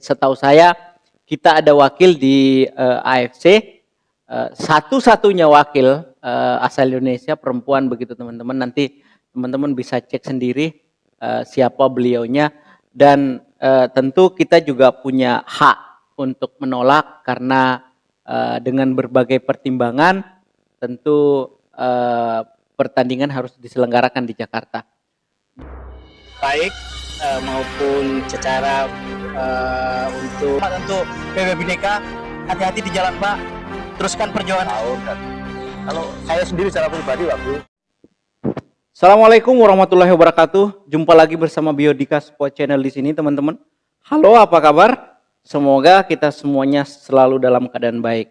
setahu saya kita ada wakil di AFC, satu-satunya wakil asal Indonesia perempuan begitu teman-teman. Nanti teman-teman bisa cek sendiri siapa beliaunya, dan tentu kita juga punya hak untuk menolak karena dengan berbagai pertimbangan tentu pertandingan harus diselenggarakan di Jakarta. Baik maupun secara untuk PB Bhinneka, hati-hati di jalan Pak, teruskan perjuangan. Kalau saya sendiri secara pribadi waktu. Assalamualaikum warahmatullahi wabarakatuh. Jumpa lagi bersama Biodika Sport Channel di sini teman-teman. Halo, apa kabar? Semoga kita semuanya selalu dalam keadaan baik.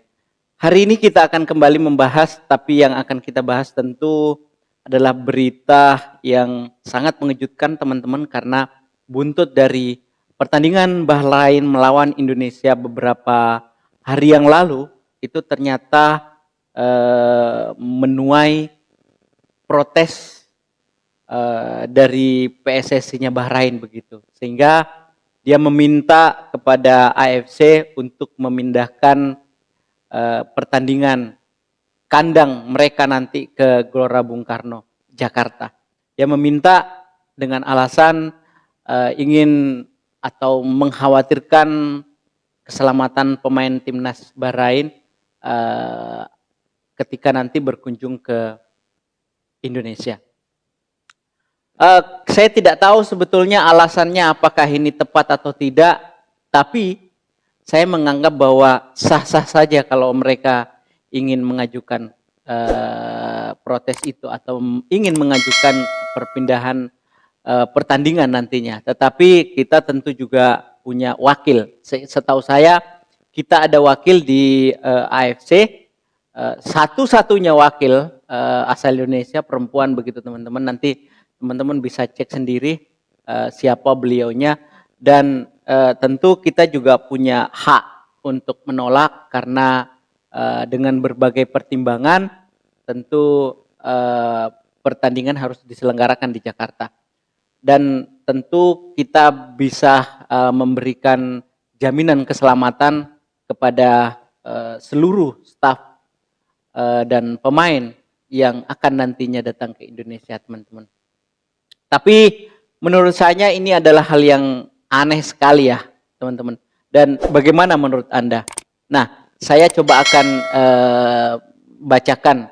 Hari ini kita akan kembali membahas, tapi yang akan kita bahas tentu adalah berita yang sangat mengejutkan teman-teman, karena buntut dari pertandingan Bahrain melawan Indonesia beberapa hari yang lalu itu ternyata menuai protes dari PSSI-nya Bahrain begitu, sehingga dia meminta kepada AFC untuk memindahkan pertandingan kandang mereka nanti ke Gelora Bung Karno, Jakarta. Dia meminta dengan alasan ingin atau mengkhawatirkan keselamatan pemain timnas Bahrain ketika nanti berkunjung ke Indonesia. Saya tidak tahu sebetulnya alasannya apakah ini tepat atau tidak, tapi saya menganggap bahwa sah-sah saja kalau mereka ingin mengajukan protes itu atau ingin mengajukan perpindahan pertandingan nantinya. Tetapi kita tentu juga punya wakil. Setahu saya kita ada wakil di AFC, satu-satunya wakil asal Indonesia perempuan begitu teman-teman. Nanti teman-teman bisa cek sendiri siapa beliaunya, dan tentu kita juga punya hak untuk menolak karena dengan berbagai pertimbangan tentu pertandingan harus diselenggarakan di Jakarta, dan tentu kita bisa memberikan jaminan keselamatan kepada seluruh staf dan pemain yang akan nantinya datang ke Indonesia teman-teman. Tapi menurut saya ini adalah hal yang aneh sekali ya teman-teman. Dan bagaimana menurut Anda? Nah, saya coba akan bacakan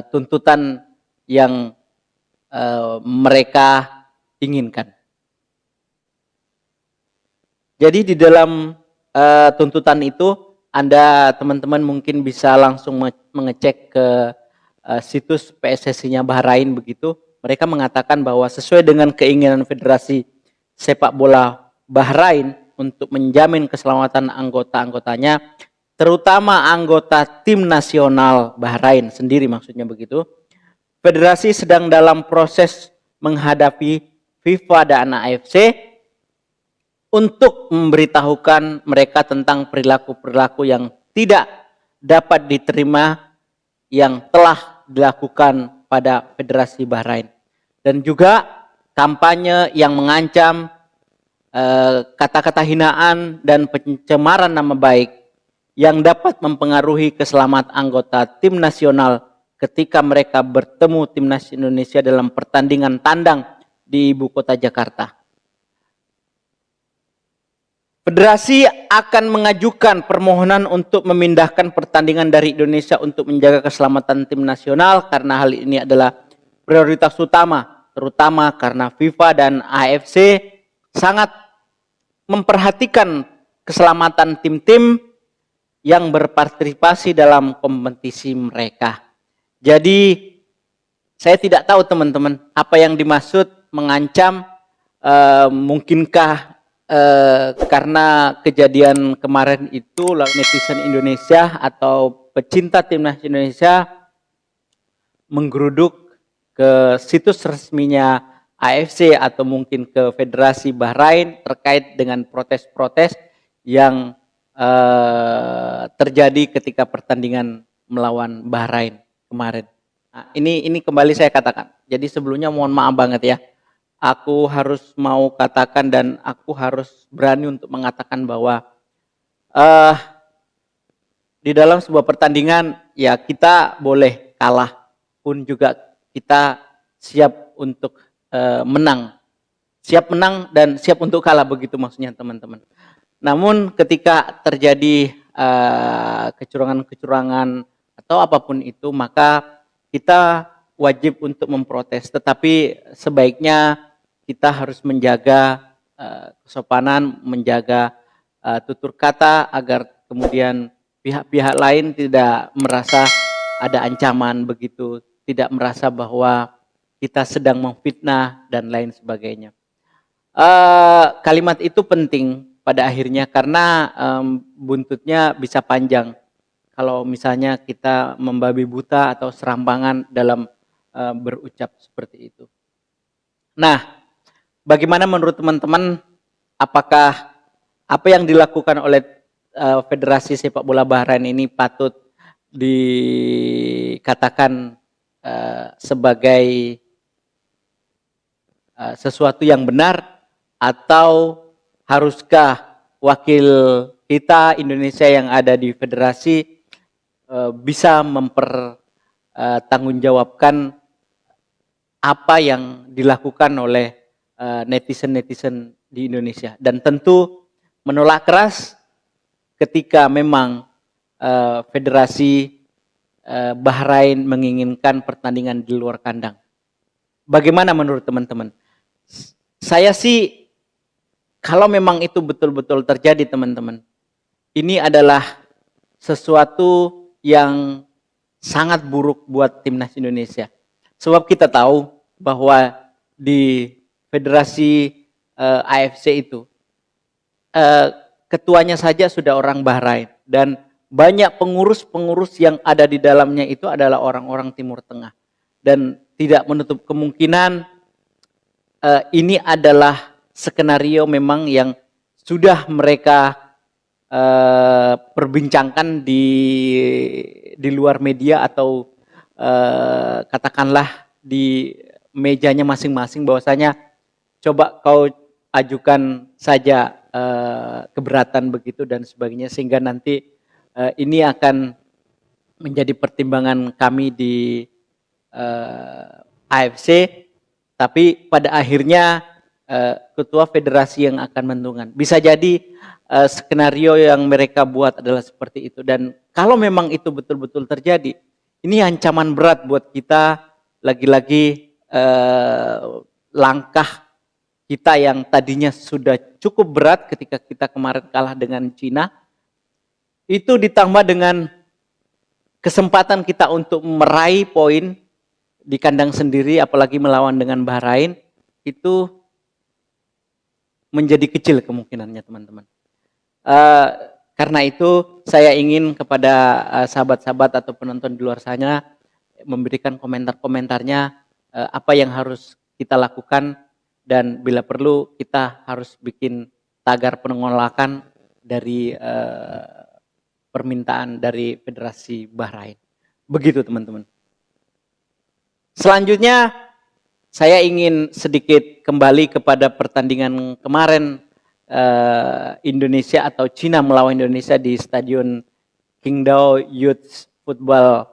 tuntutan yang mereka inginkan. Jadi di dalam tuntutan itu Anda teman-teman mungkin bisa langsung mengecek ke situs PSSI-nya Bahrain begitu. Mereka mengatakan bahwa sesuai dengan keinginan Federasi Sepak Bola Bahrain untuk menjamin keselamatan anggota-anggotanya, terutama anggota tim nasional Bahrain sendiri maksudnya begitu. Federasi sedang dalam proses menghadapi FIFA dan AFC untuk memberitahukan mereka tentang perilaku-perilaku yang tidak dapat diterima yang telah dilakukan pada Federasi Bahrain, dan juga kampanye yang mengancam kata-kata hinaan dan pencemaran nama baik yang dapat mempengaruhi keselamatan anggota tim nasional ketika mereka bertemu timnas Indonesia dalam pertandingan tandang di ibu kota Jakarta. Federasi akan mengajukan permohonan untuk memindahkan pertandingan dari Indonesia untuk menjaga keselamatan tim nasional, karena hal ini adalah prioritas utama, terutama karena FIFA dan AFC sangat memperhatikan keselamatan tim-tim yang berpartisipasi dalam kompetisi mereka. Jadi saya tidak tahu teman-teman apa yang dimaksud mengancam, mungkinkah karena kejadian kemarin itu netizen Indonesia atau pecinta timnas Indonesia menggeruduk ke situs resminya AFC atau mungkin ke Federasi Bahrain terkait dengan protes-protes yang terjadi ketika pertandingan melawan Bahrain kemarin. Nah, ini kembali saya katakan. Jadi sebelumnya mohon maaf banget ya aku harus mau katakan dan aku harus berani untuk mengatakan bahwa eh di dalam sebuah pertandingan ya kita boleh kalah pun juga kita siap untuk menang. Siap menang dan siap untuk kalah, begitu maksudnya teman-teman. Namun ketika terjadi kecurangan-kecurangan atau apapun itu, maka kita wajib untuk memprotes. Tetapi sebaiknya kita harus menjaga kesopanan, menjaga tutur kata agar kemudian pihak-pihak lain tidak merasa ada ancaman begitu, tidak merasa bahwa kita sedang memfitnah dan lain sebagainya. Kalimat itu penting pada akhirnya karena buntutnya bisa panjang kalau misalnya kita membabi buta atau serampangan dalam berucap seperti itu. Nah, bagaimana menurut teman-teman, apakah apa yang dilakukan oleh Federasi Sepak Bola Bahrain ini patut dikatakan sebagai sesuatu yang benar, atau haruskah wakil kita Indonesia yang ada di federasi bisa mempertanggungjawabkan apa yang dilakukan oleh netizen-netizen di Indonesia, dan tentu menolak keras ketika memang federasi Bahrain menginginkan pertandingan di luar kandang. Bagaimana menurut teman-teman? Saya sih, kalau memang itu betul-betul terjadi teman-teman, ini adalah sesuatu yang sangat buruk buat timnas Indonesia. Sebab kita tahu bahwa di federasi AFC itu ketuanya saja sudah orang Bahrain, dan banyak pengurus-pengurus yang ada di dalamnya itu adalah orang-orang Timur Tengah, dan tidak menutup kemungkinan ini adalah skenario memang yang sudah mereka perbincangkan di luar media atau katakanlah di mejanya masing-masing, bahwasanya coba kau ajukan saja keberatan begitu dan sebagainya, sehingga nanti ini akan menjadi pertimbangan kami di AFC. Tapi pada akhirnya ketua federasi yang akan menentukan. Bisa jadi skenario yang mereka buat adalah seperti itu. Dan kalau memang itu betul-betul terjadi, ini ancaman berat buat kita. Lagi-lagi langkah kita yang tadinya sudah cukup berat ketika kita kemarin kalah dengan Cina, itu ditambah dengan kesempatan kita untuk meraih poin di kandang sendiri, apalagi melawan dengan Bahrain, itu menjadi kecil kemungkinannya teman-teman. Karena itu saya ingin kepada sahabat-sahabat atau penonton di luar sana memberikan komentar-komentarnya, apa yang harus kita lakukan, dan bila perlu kita harus bikin tagar penolakan dari permintaan dari Federasi Bahrain. Begitu teman-teman. Selanjutnya saya ingin sedikit kembali kepada pertandingan kemarin Indonesia atau Cina melawan Indonesia di Stadion Qingdao Youth Football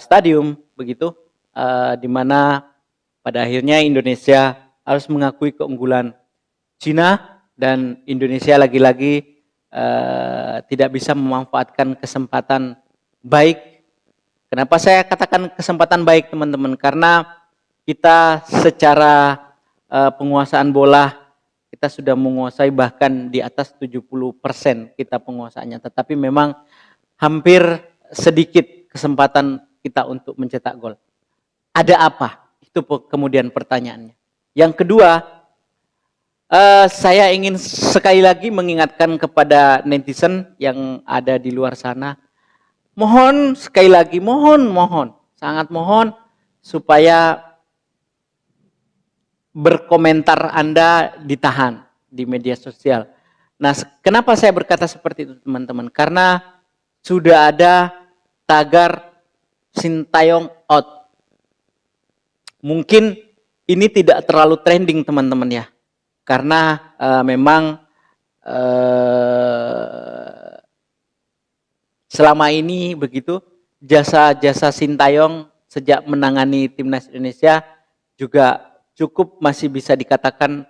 Stadium begitu, di mana pada akhirnya Indonesia harus mengakui keunggulan Cina, dan Indonesia lagi-lagi tidak bisa memanfaatkan kesempatan baik. Kenapa saya katakan kesempatan baik teman-teman? Karena kita secara penguasaan bola kita sudah menguasai bahkan di atas 70% kita penguasaannya. Tetapi memang hampir sedikit kesempatan kita untuk mencetak gol. Ada apa? Itu kemudian pertanyaannya. Yang kedua, saya ingin sekali lagi mengingatkan kepada netizen yang ada di luar sana. Mohon sekali lagi, mohon, sangat mohon supaya berkomentar Anda ditahan di media sosial. Nah, kenapa saya berkata seperti itu teman-teman? Karena sudah ada tagar Sintayong out. Mungkin ini tidak terlalu trending teman-teman ya, karena memang selama ini begitu jasa-jasa Sintayong sejak menangani timnas Indonesia juga cukup masih bisa dikatakan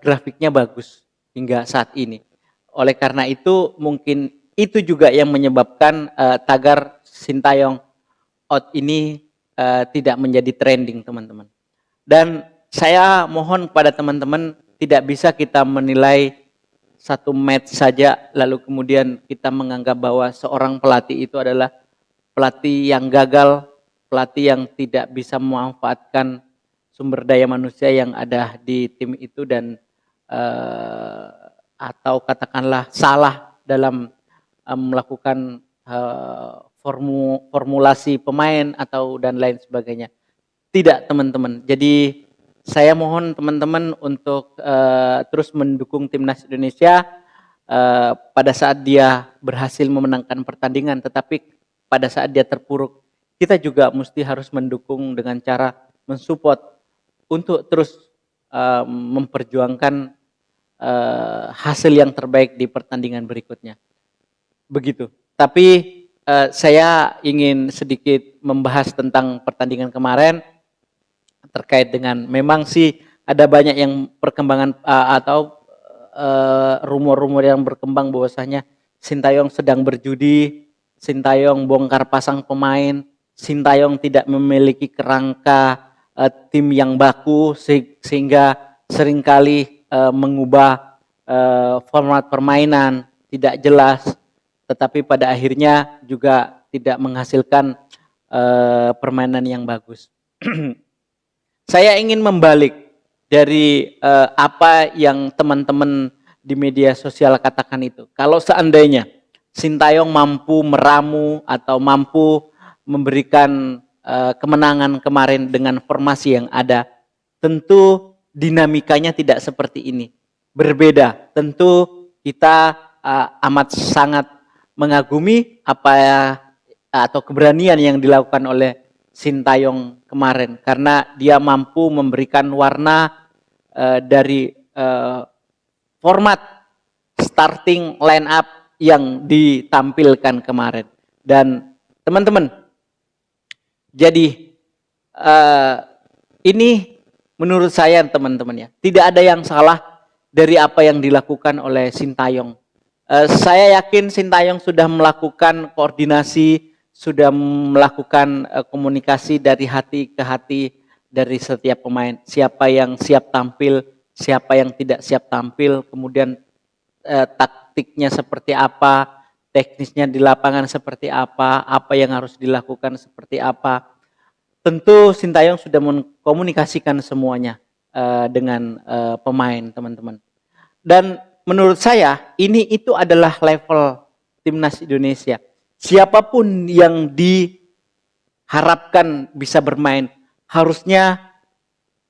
grafiknya bagus hingga saat ini. Oleh karena itu mungkin itu juga yang menyebabkan tagar Sintayong out ini tidak menjadi trending teman-teman. Dan saya mohon kepada teman-teman tidak bisa kita menilai satu match saja lalu kemudian kita menganggap bahwa seorang pelatih itu adalah pelatih yang gagal, pelatih yang tidak bisa memanfaatkan sumber daya manusia yang ada di tim itu dan atau katakanlah salah dalam melakukan formulasi pemain atau dan lain sebagainya. Tidak teman-teman. Jadi saya mohon teman-teman untuk terus mendukung timnas Indonesia pada saat dia berhasil memenangkan pertandingan, tetapi pada saat dia terpuruk, kita juga mesti harus mendukung dengan cara mensupport untuk terus memperjuangkan hasil yang terbaik di pertandingan berikutnya. Begitu. Tapi saya ingin sedikit membahas tentang pertandingan kemarin terkait dengan memang sih ada banyak yang perkembangan atau rumor-rumor yang berkembang bahwasanya Sintayong sedang berjudi, Sintayong bongkar pasang pemain, Sintayong tidak memiliki kerangka tim yang baku sehingga seringkali mengubah format permainan tidak jelas, tetapi pada akhirnya juga tidak menghasilkan permainan yang bagus. Saya ingin membalik dari apa yang teman-teman di media sosial katakan itu. Kalau seandainya Sintayong mampu meramu atau mampu memberikan kemenangan kemarin dengan formasi yang ada, tentu dinamikanya tidak seperti ini. Berbeda, tentu kita amat sangat mengagumi apa atau keberanian yang dilakukan oleh Sintayong kemarin karena dia mampu memberikan warna dari format starting line up yang ditampilkan kemarin. Dan teman-teman, jadi ini menurut saya teman-teman ya, tidak ada yang salah dari apa yang dilakukan oleh Sintayong. Saya yakin Sintayong sudah melakukan koordinasi, sudah melakukan komunikasi dari hati ke hati dari setiap pemain. Siapa yang siap tampil, siapa yang tidak siap tampil, kemudian taktiknya seperti apa, teknisnya di lapangan seperti apa yang harus dilakukan seperti apa. Tentu Sintayong sudah mengkomunikasikan semuanya dengan pemain teman-teman. Dan menurut saya itu adalah level timnas Indonesia. Siapapun yang diharapkan bisa bermain harusnya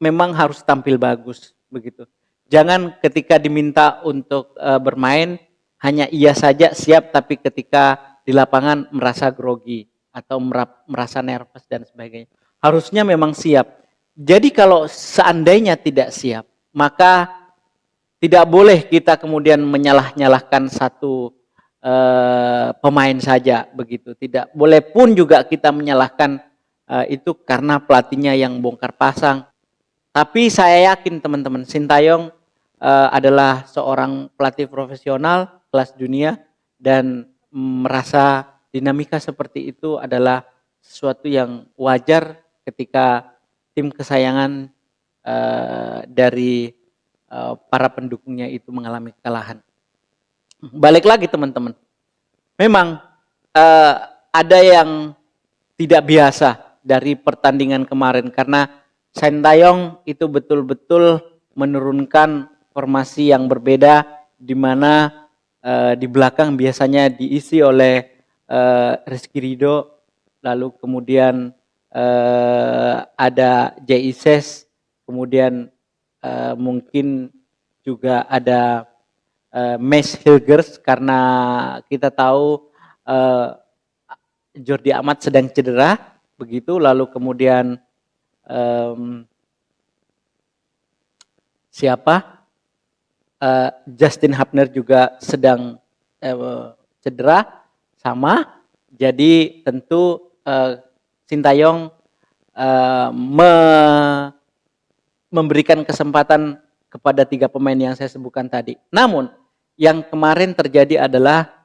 memang harus tampil bagus begitu. Jangan ketika diminta untuk bermain hanya iya saja siap, tapi ketika di lapangan merasa grogi atau merasa nervous dan sebagainya. Harusnya memang siap. Jadi kalau seandainya tidak siap, maka tidak boleh kita kemudian menyalah-nyalahkan satu pemain saja begitu. Tidak boleh pun juga kita menyalahkan itu karena pelatihnya yang bongkar pasang. Tapi saya yakin teman-teman, Sintayong adalah seorang pelatih profesional kelas dunia dan merasa dinamika seperti itu adalah sesuatu yang wajar ketika tim kesayangan dari para pendukungnya itu mengalami kekalahan. Balik lagi teman-teman, memang ada yang tidak biasa dari pertandingan kemarin karena Sintayong itu betul-betul menurunkan formasi yang berbeda, di mana di belakang biasanya diisi oleh Rizky Ridho, lalu kemudian ada Jaises, kemudian mungkin juga ada Mees Hilgers karena kita tahu Jordi Amat sedang cedera begitu, lalu kemudian siapa Justin Hubner juga sedang cedera sama. Jadi tentu Sintayong memberikan kesempatan kepada 3 pemain yang saya sebutkan tadi. Namun yang kemarin terjadi adalah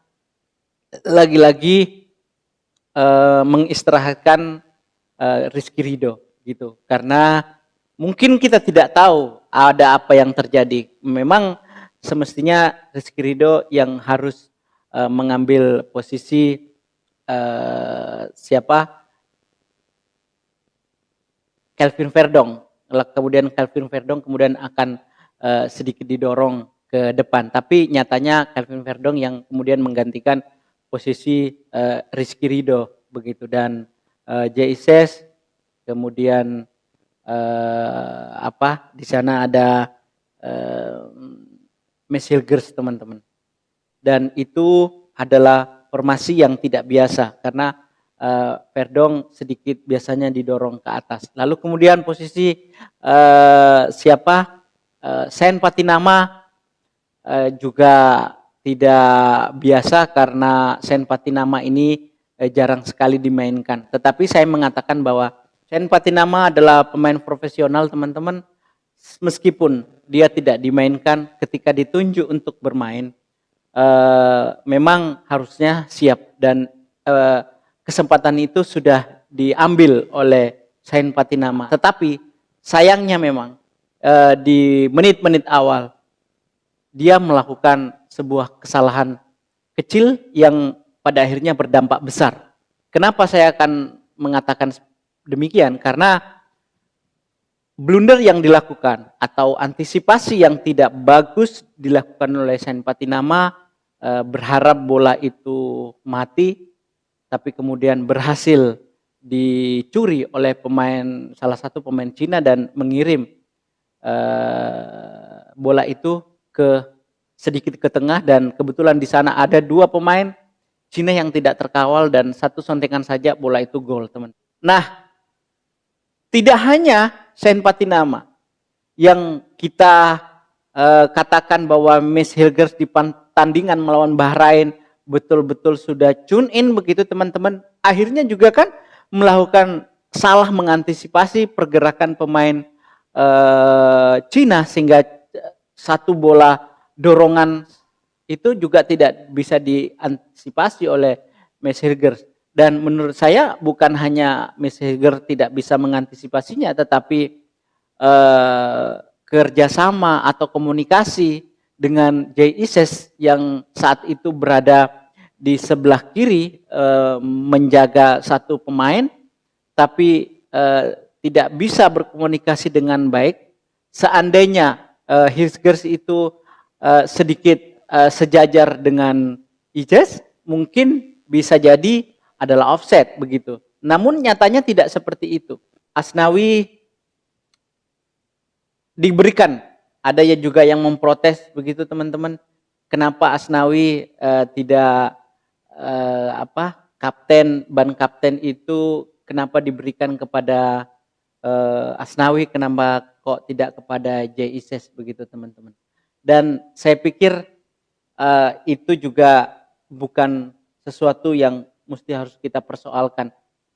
lagi-lagi mengistirahatkan Rizky Ridho gitu, karena mungkin kita tidak tahu ada apa yang terjadi. Memang semestinya Rizky Ridho yang harus mengambil posisi Kelvin Verdong. Kemudian Kelvin Verdong kemudian akan sedikit didorong ke depan. Tapi nyatanya Kelvin Verdong yang kemudian menggantikan posisi Rizky Ridho begitu, dan JISS kemudian di sana ada Meshilgers teman-teman. Dan itu adalah formasi yang tidak biasa karena Verdong sedikit biasanya didorong ke atas. Lalu kemudian posisi Sen Patinama juga tidak biasa karena Sen Patinama ini jarang sekali dimainkan. Tetapi saya mengatakan bahwa Sen Patinama adalah pemain profesional teman-teman. Meskipun dia tidak dimainkan, ketika ditunjuk untuk bermain memang harusnya siap, dan kesempatan itu sudah diambil oleh Sen Patinama. Tetapi sayangnya memang di menit-menit awal dia melakukan sebuah kesalahan kecil yang pada akhirnya berdampak besar. Kenapa saya akan mengatakan demikian? Karena blunder yang dilakukan atau antisipasi yang tidak bagus dilakukan oleh Sen Patinama, berharap bola itu mati, tapi kemudian berhasil dicuri oleh salah satu pemain Cina dan mengirim bola itu sedikit ke tengah, dan kebetulan di sana ada 2 pemain Cina yang tidak terkawal dan satu sontekan saja bola itu gol, teman. Nah, tidak hanya Sen Patinama yang kita katakan bahwa Meshilgers di pertandingan melawan Bahrain betul-betul sudah tune in begitu teman-teman. Akhirnya juga kan melakukan salah mengantisipasi pergerakan pemain Cina sehingga satu bola dorongan itu juga tidak bisa diantisipasi oleh Meshilgers. Dan menurut saya bukan hanya Meshilgers tidak bisa mengantisipasinya, tetapi kerjasama atau komunikasi dengan JISS yang saat itu berada di sebelah kiri menjaga satu pemain, tapi tidak bisa berkomunikasi dengan baik. Seandainya Meshilgers itu sedikit sejajar dengan JISS, mungkin bisa jadi adalah offset begitu. Namun nyatanya tidak seperti itu. Asnawi diberikan, ada ya juga yang memprotes begitu teman-teman. Kenapa Asnawi tidak ban kapten itu kenapa diberikan kepada Asnawi, kenapa kok tidak kepada JISS begitu teman-teman. Dan saya pikir itu juga bukan sesuatu yang mesti harus kita persoalkan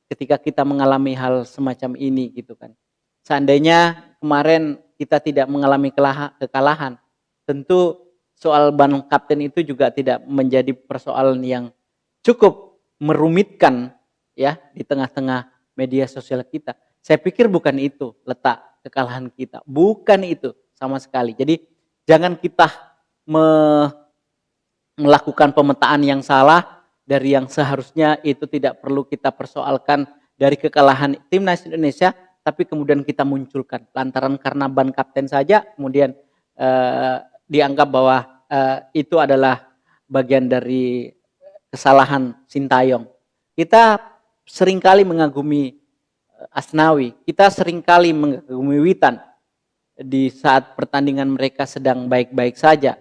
ketika kita mengalami hal semacam ini gitu kan. Seandainya kemarin kita tidak mengalami kekalahan, tentu soal ban kapten itu juga tidak menjadi persoalan yang cukup merumitkan ya di tengah-tengah media sosial kita. Saya pikir bukan itu letak kekalahan kita, bukan itu sama sekali. Jadi jangan kita melakukan pemetaan yang salah dari yang seharusnya itu tidak perlu kita persoalkan dari kekalahan timnas Indonesia, tapi kemudian kita munculkan lantaran karena ban kapten saja, kemudian dianggap bahwa itu adalah bagian dari kesalahan Sintayong. Kita seringkali mengagumi Asnawi, kita seringkali mengagumi Witan di saat pertandingan mereka sedang baik-baik saja.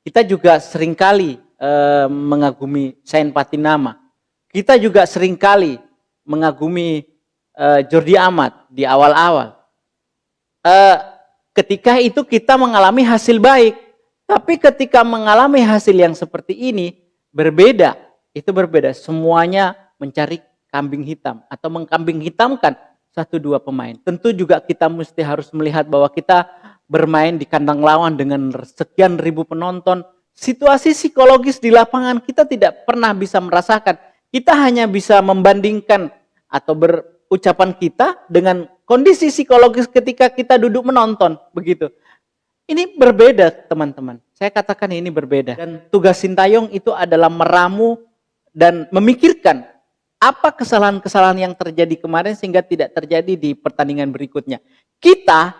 Kita juga seringkali mengagumi Sen Patinama. Kita juga seringkali mengagumi Jordi Amat di awal-awal. ketika itu kita mengalami hasil baik. Tapi ketika mengalami hasil yang seperti ini, berbeda. Itu berbeda. Semuanya mencari kambing hitam atau mengkambing hitamkan 1-2 pemain. Tentu juga kita mesti harus melihat bahwa kita bermain di kandang lawan dengan sekian ribu penonton. Situasi psikologis di lapangan kita tidak pernah bisa merasakan. Kita hanya bisa membandingkan atau berucapan kita dengan kondisi psikologis ketika kita duduk menonton, begitu. Ini berbeda, teman-teman. Saya katakan ini berbeda. Dan tugas Sintayong itu adalah meramu dan memikirkan apa kesalahan-kesalahan yang terjadi kemarin sehingga tidak terjadi di pertandingan berikutnya. Kita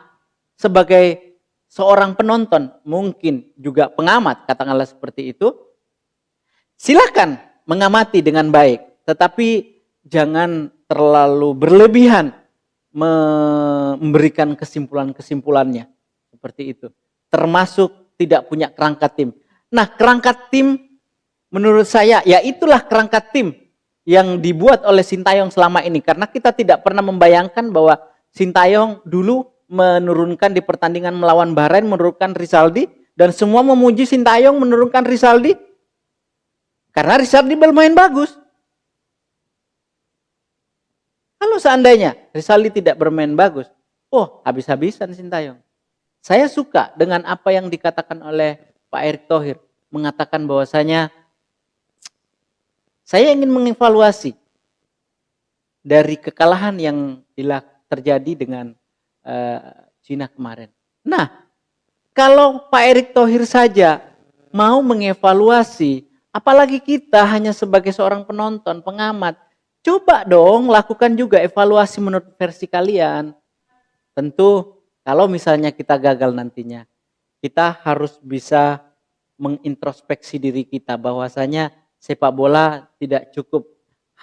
sebagai seorang penonton, mungkin juga pengamat, katakanlah seperti itu, silakan mengamati dengan baik, tetapi jangan terlalu berlebihan memberikan kesimpulan-kesimpulannya. Seperti itu. Termasuk tidak punya kerangka tim. Nah, kerangka tim menurut saya, ya itulah kerangka tim yang dibuat oleh Sintayong selama ini. Karena kita tidak pernah membayangkan bahwa Sintayong dulu menurunkan di pertandingan melawan Bahrain, menurunkan Rizaldi. Dan semua memuji Sintayong menurunkan Rizaldi. Karena Rizaldi bermain bagus. Kalau seandainya Rizaldi tidak bermain bagus, habis-habisan Sintayong. Saya suka dengan apa yang dikatakan oleh Pak Erick Thohir. Mengatakan bahwasanya saya ingin mengevaluasi dari kekalahan yang terjadi dengan Cina kemarin. Nah, kalau Pak Erick Thohir saja mau mengevaluasi, apalagi kita hanya sebagai seorang penonton, pengamat, coba dong lakukan juga evaluasi menurut versi kalian. Tentu kalau misalnya kita gagal nantinya, kita harus bisa mengintrospeksi diri kita bahwasanya sepak bola tidak cukup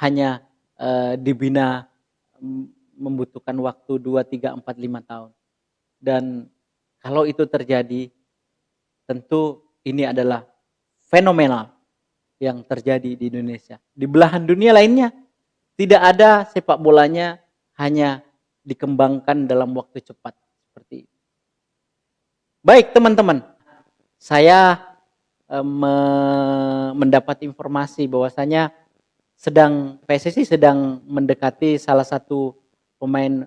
hanya dibina membutuhkan waktu 2, 3, 4, 5 tahun. Dan kalau itu terjadi, tentu ini adalah fenomenal yang terjadi di Indonesia. Di belahan dunia lainnya, tidak ada sepak bolanya hanya dikembangkan dalam waktu cepat. Seperti itu. Baik teman-teman, saya mendapat informasi bahwasanya PSSI sedang mendekati salah satu pemain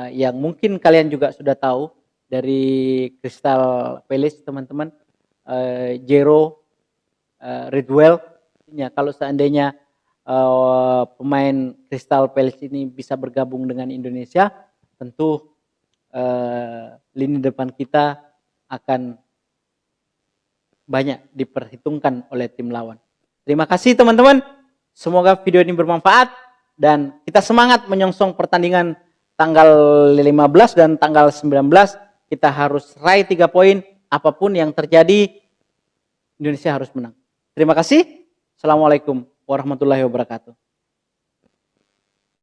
yang mungkin kalian juga sudah tahu dari Crystal Palace, teman-teman, Jero Ridwell. Ya, kalau seandainya pemain Crystal Palace ini bisa bergabung dengan Indonesia, tentu lini depan kita akan banyak diperhitungkan oleh tim lawan. Terima kasih teman-teman. Semoga video ini bermanfaat dan kita semangat menyongsong pertandingan tanggal 15 dan tanggal 19. Kita harus raih 3 poin. Apapun yang terjadi, Indonesia harus menang. Terima kasih. Assalamualaikum warahmatullahi wabarakatuh.